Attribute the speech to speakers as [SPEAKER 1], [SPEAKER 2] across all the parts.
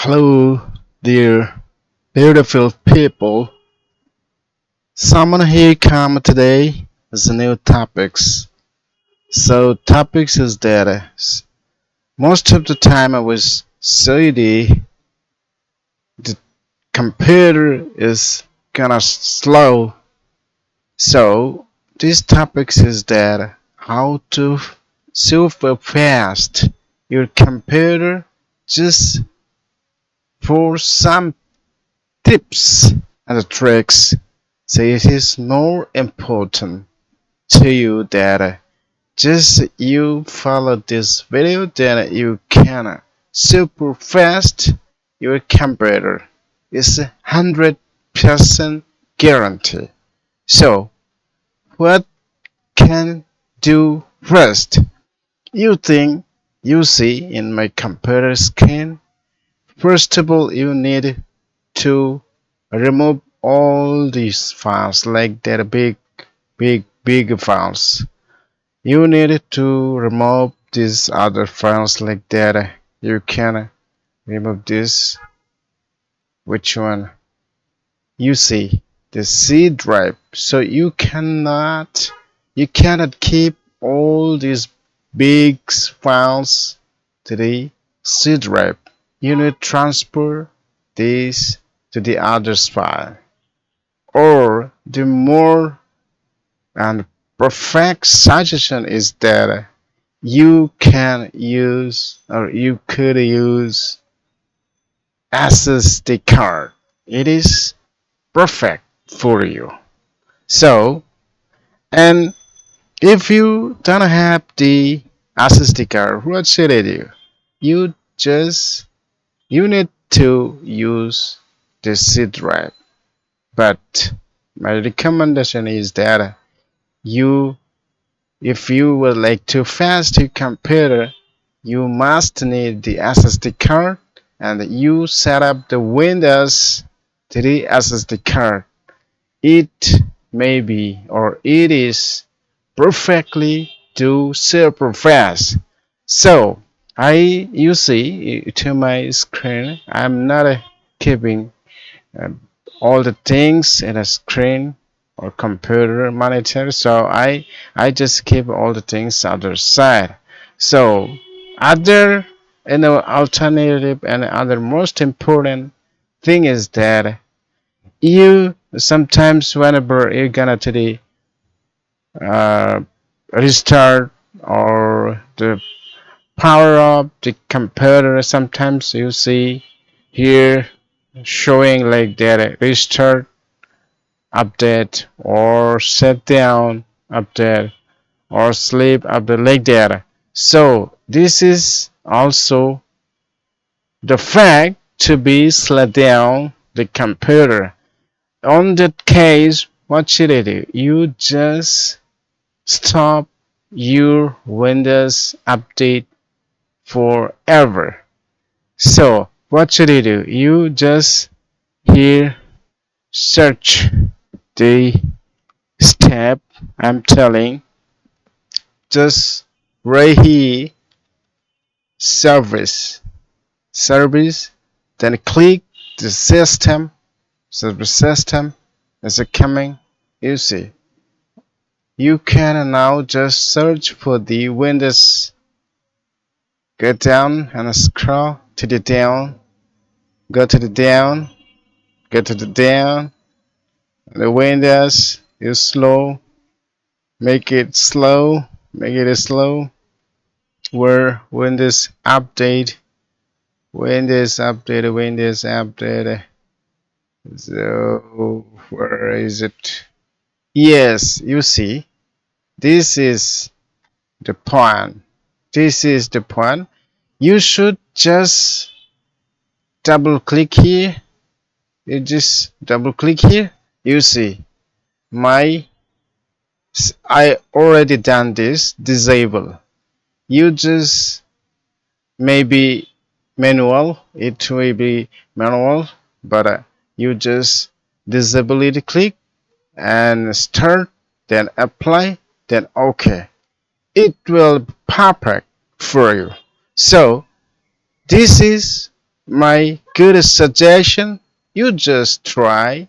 [SPEAKER 1] Hello, dear beautiful people. Someone here come today with new topics. So topics is that most of the time I was study the computer is kinda slow. So this topics is that how to super fast your computer just for some tips and tricks. So it is more important to you that just you follow this video, then you can super fast your computer. It's 100% guarantee. So what can do first? You think you see in my computer screen. First of all, you need to remove all these files like that big files. You need to remove these other files like that. You can remove this. Which one? You see the C drive. So you cannot keep all these big files to the C drive. You need to transfer this to the other file. Or the more and perfect suggestion is that you can use or you could use SSD card. It is perfect for you. So, and if you don't have the SSD card, what should I do? You just you need to use the C drive. But my recommendation is that you if you would like to fast your computer, you must need the SSD card and you set up the Windows 3 SSD card. It may be or it is perfectly do super fast. So you see to my screen, I'm not keeping uh, all the things in a screen or computer monitor, so I just keep all the things other side. So other alternative and other most important thing is that you sometimes whenever you're gonna to the uh, restart or the power up the computer, sometimes you see here showing like that restart update or set down update or sleep update like that. So this is also the fact to be slowed down the computer. On that case, what should I do? You just stop your Windows update forever. So what should you do? You just here search the step I'm telling, just right here, service, then click the system, service system is coming. You see, you can now just search for the Windows. Go down and scroll to the down, go to the down, go to the down. The Windows is slow, make it slow, make it slow. Where Windows update. So where is it? Yes, you see, this is the point. This is the point. You should just double click here. You just double click here. You see, my I already done this. Disable. You just maybe manual. It will be manual, but you just disable it. Click and start, then apply, then OK. It will be perfect for you. So this is my good suggestion, you just try,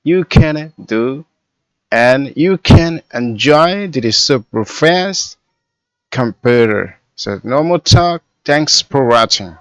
[SPEAKER 1] you can do, and you can enjoy the super fast computer. So no more talk. Thanks for watching.